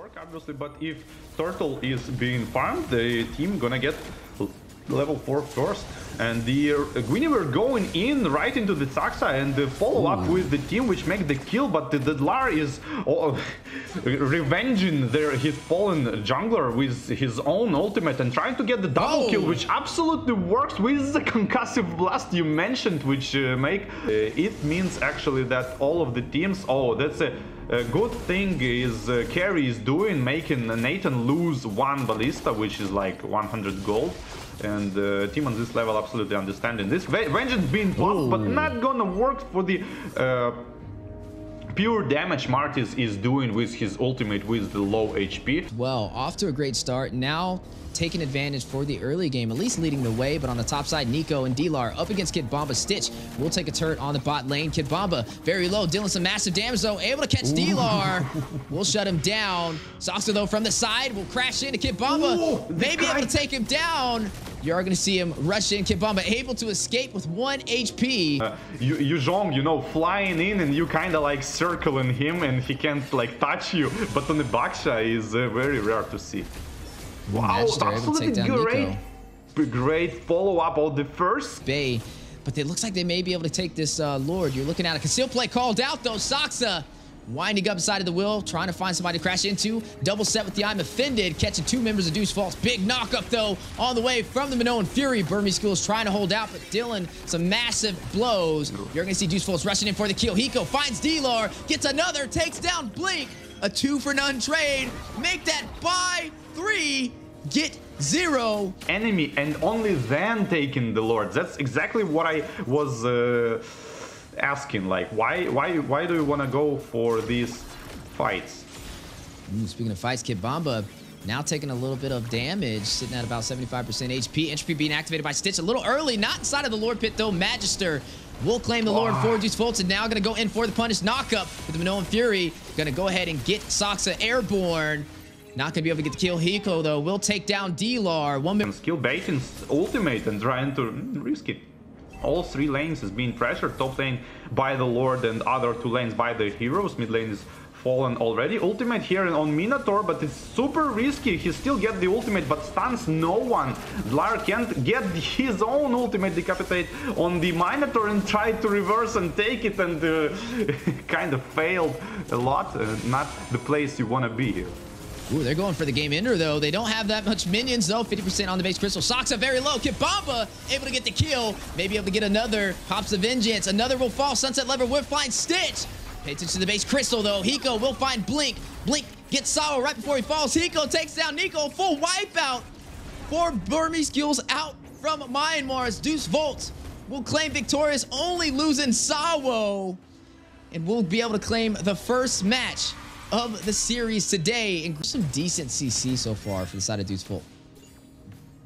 work, obviously, but if Turtle is being farmed, the team gonna get level 4 first. And the Guinevere going in right into the Saxa and follow up with the team which make the kill, but the Dlar is revenging his fallen jungler with his own ultimate and trying to get the double kill, which absolutely works with the concussive blast you mentioned, which it means actually that all of the teams, that's a good thing is Carry is doing, making Nathan lose 1 ballista, which is like 100 gold. And the team on this level absolutely understanding this. Vengeance being popped, but not gonna work for the pure damage Martis is doing with his ultimate with the low HP. Well, off to a great start. Now taking advantage for the early game, at least leading the way. But on the top side, Nico and Dlar up against Kidbomba. Stitch will take a turret on the bot lane. Kidbomba very low, dealing some massive damage though. Able to catch Dlar. Will shut him down. Saxa though from the side will crash into Kidbomba. Maybe able to take him down. You are going to see him rush in. Kidbomba able to escape with 1 HP. Yuzhong, you know, flying in and you kind of like circling him and he can't like touch you. But on the Baksha is very rare to see. Wow, absolutely great follow-up on the first Bay. But it looks like they may be able to take this Lord. You're looking at a conceal play called out though. Saxa winding up inside of the wheel, trying to find somebody to crash into. Double set with the I'm Offended, catching 2 members of Deuce Faults. Big knock-up, though, on the way from the Minoan Fury. Burmese School is trying to hold out, but dealing some massive blows. You're going to see Deuce Faults rushing in for the kill. Hiko finds Dlar, gets another, takes down Blink. A 2-for-none trade. Make that buy 3, get 0. Enemy, and only then taking the Lords. That's exactly what I was asking, like why do you want to go for these fights? Speaking of fights, Kidbomba now taking a little bit of damage, sitting at about 75% HP. Entropy being activated by Stitch a little early, not inside of the Lord Pit though. Magister will claim the Lord for Deuce Faults, and now going to go in for the punish knockup with the Minoan Fury. Going to go ahead and get Saxa airborne. Not going to be able to get the kill. Hiko though will take down Dlar. Skill baiting ultimate and trying to risk it. All 3 lanes is being pressured. Top lane by the Lord and other 2 lanes by the heroes. Mid lane is fallen already. Ultimate here on Minotaur, but it's super risky. He still gets the ultimate, but stuns no one. Dlar can't get his own ultimate decapitate on the Minotaur and tried to reverse and take it, and kind of failed a lot. Not the place you want to be here. Ooh, they're going for the game ender, though. They don't have that much minions, though. 50% on the base crystal. Saxa very low. Kidbomba able to get the kill. Maybe able to get another. Pops the Vengeance. Another will fall. Sunset Lever will find Stitch. Pay attention to the base crystal, though. Hiko will find Blink. Blink gets Sawa right before he falls. Hiko takes down Nico. Full wipeout for Burmese Skills out from Myanmar's Deuce Faults will claim victorious, only losing Sawo. And will be able to claim the first match of the series today, and some decent CC so far for the side of Deuce Fault.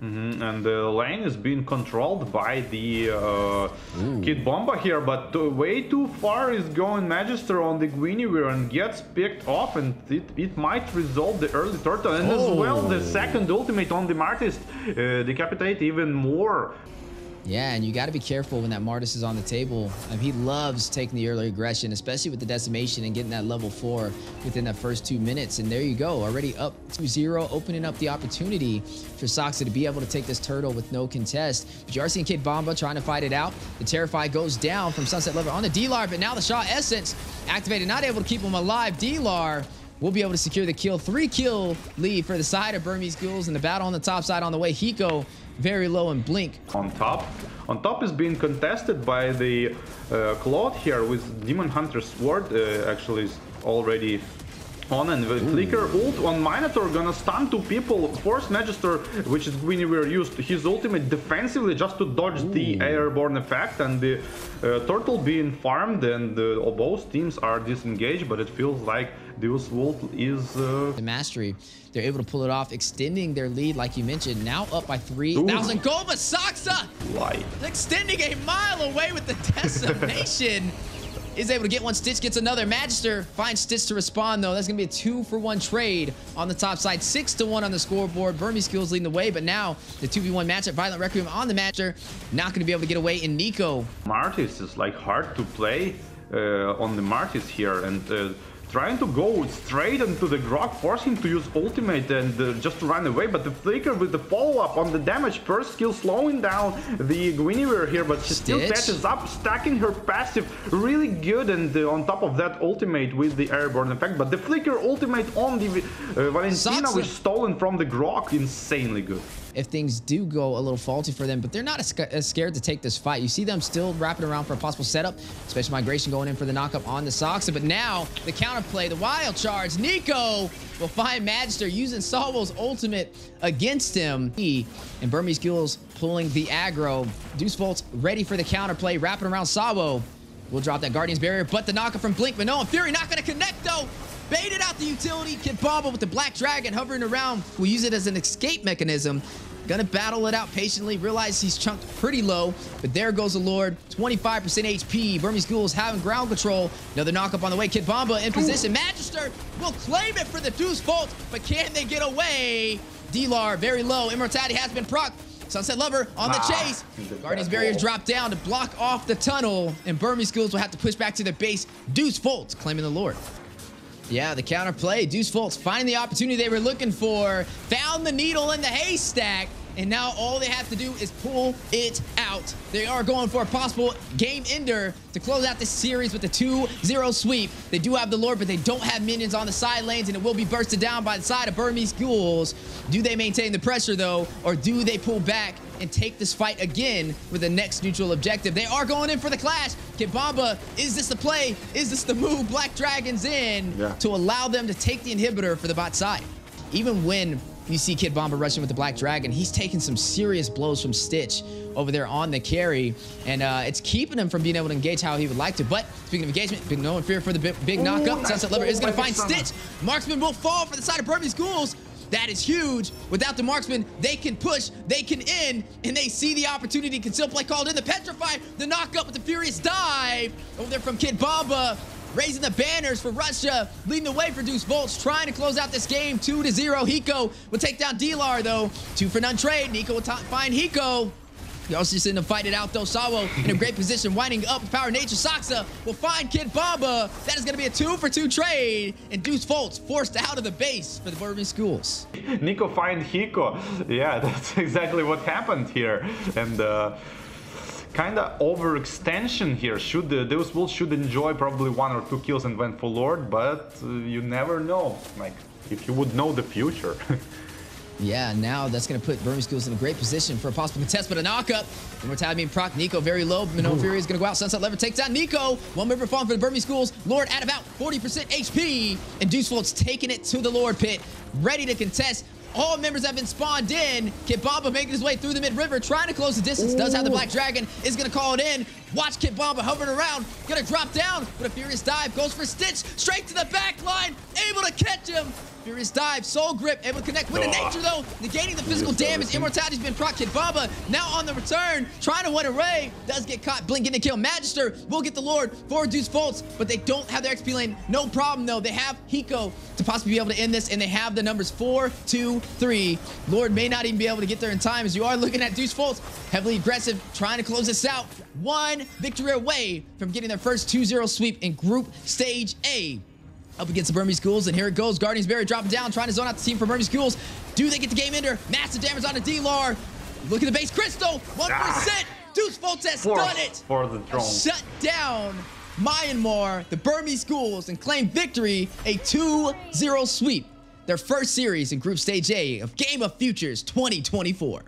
And the lane is being controlled by the Kidbomba here, but way too far is going Magister on the Guinevere and gets picked off, and it might resolve the early turtle, and as well the second ultimate on the Martis decapitate even more. Yeah, and you got to be careful when that Martis is on the table. He loves taking the early aggression, especially with the decimation and getting that level 4 within that first 2 minutes. And there you go, already up to 0, opening up the opportunity for Saxa to be able to take this turtle with no contest. But you are seeing Kidbomba trying to fight it out. The Terrify goes down from Sunset Lever on the Dlar, but now the Shaw Essence activated, not able to keep him alive. Dlar will be able to secure the kill. 3-kill lead for the side of Burmese Ghouls, and the battle on the top side on the way. Hiko very low and Blink on top is being contested by the Claude here with Demon Hunter's Sword. Actually is already on, and the Flicker ult on Minotaur gonna stun 2 people. Force Magister, which is Guinevere, used his ultimate defensively just to dodge the airborne effect, and the turtle being farmed, and both teams are disengaged, but it feels like Deuce Fault is the mastery. They're able to pull it off, extending their lead, like you mentioned. Now up by 3,000 gold, but Saxa extending a mile away with the decimation. Is able to get one. Stitch gets another. Magister finds Stitch to respond, though. That's going to be a 2-for-1 trade on the top side. 6-1 on the scoreboard. Burmese Skills leading the way, but now the 2v1 matchup. Violent Requiem on the Magister. Not going to be able to get away in Nico. Martis is like hard to play on the Martis here, and trying to go straight into the Grok, force him to use ultimate and just to run away, but the Flicker with the follow-up on the damage first skill slowing down the Guinevere here, but she still catches up, stacking her passive really good, and on top of that ultimate with the airborne effect, but the Flicker ultimate on the Valentina, which stolen from the Grok, insanely good. If things do go a little faulty for them, but they're not as scared to take this fight. You see them still wrapping around for a possible setup, special migration going in for the knockup on the Soxa, but now the counterplay, the wild charge. Nico will find Magister using Salvo's ultimate against him. And Burmese Ghouls pulling the aggro. Deuce Volt's ready for the counterplay, wrapping around Salvo. We'll drop that Guardian's Barrier, but the knockup from Blink, but no, and Fury not gonna connect though. Baited out the utility. Kidbomba with the Black Dragon hovering around. We'll use it as an escape mechanism. Gonna battle it out patiently. Realize he's chunked pretty low, but there goes the Lord. 25% HP. Burmese Ghouls having ground control. Another knockup on the way. Kidbomba in position. Magister will claim it for the Deuce Volt, but can they get away? Dlar very low. Immortality has been proc. Sunset Lover on the chase. Guardian's Barriers drop down to block off the tunnel, and Burmese Ghouls will have to push back to their base. Deuce Volt claiming the Lord. Yeah, the counterplay. Deuce Volt's finding the opportunity they were looking for. Found the needle in the haystack. And now all they have to do is pull it out. They are going for a possible game ender to close out this series with the 2-0 sweep. They do have the Lord, but they don't have minions on the side lanes, and it will be bursted down by the side of Burmese Ghouls. Do they maintain the pressure, though, or do they pull back and take this fight again with the next neutral objective? They are going in for the clash. Kidbomba, is this the play? Is this the move? Black Dragon's in to allow them to take the inhibitor for the bot side. Even when you see Kidbomba rushing with the Black Dragon, he's taking some serious blows from Stitch over there on the carry, and it's keeping him from being able to engage how he would like to. But speaking of engagement, no fear for the big knockup. Sunset Lover is going to find Stitch. Marksman will fall for the side of Burmese Ghouls. That is huge. Without the Marksman, they can push, they can end, and they see the opportunity. Conceal play called in. The Petrify, the knockup with the Furious Dive over there from Kidbomba. Raising the banners for Russia, leading the way for Deuce Volts, trying to close out this game 2-0. Hiko will take down Dlar, though. 2 for none trade. Nico will find Hiko. He also just in to fight it out, though. Salvo in a great position, winding up with Power Nature. Soxa will find Kidbomba. That is going to be a 2-for-2 trade. And Deuce Volts forced out of the base for the Burmese Ghouls. Nico find Hiko. Yeah, that's exactly what happened here. And kind of overextension here. Those Wolves should enjoy probably 1 or 2 kills and went for Lord, but you never know. Like, if you would know the future. Yeah, now that's going to put Burmese Ghouls in a great position for a possible contest, but a knockup. Immortality being proc. Nico very low. Minnow Fury is going to go out. Sunset Lever takes down Nico. 1 member falling for the Burmese Ghouls. Lord at about 40% HP. And Deuce Volt's taking it to the Lord pit. Ready to contest. All members have been spawned in. Kidbomba making his way through the mid-river, trying to close the distance. Does have the Black Dragon. Is going to call it in. Watch Kidbomba hovering around. Going to drop down with a Furious Dive. Goes for Stitch. Straight to the back line. Able to catch him. Furious Dive. Soul Grip. Able to connect with the nature, though. Negating the physical damage. Immortality's been proc. Kidbomba now on the return. Trying to win away. Does get caught. Blink getting a kill. Magister will get the Lord for Deuce Volts, but they don't have their XP lane. No problem, though. They have Hiko to possibly be able to end this, and they have the numbers 4, 2, 3. Lord may not even be able to get there in time, as you are looking at Deuce Volts. Heavily aggressive, trying to close this out. 1 victory away from getting their first 2-0 sweep in Group Stage A. Up against the Burmese Ghouls, and here it goes. Guardian's Barrier dropping down, trying to zone out the team for Burmese Ghouls. Do they get the game ender? Massive damage on the Dlar. Look at the base. Crystal, 1%. Deuce Volts has done it. For the throne. Shut down Myanmar, the Burmese Ghouls, and claim victory, a 2-0 sweep. Their first series in Group Stage A of Game of Futures 2024.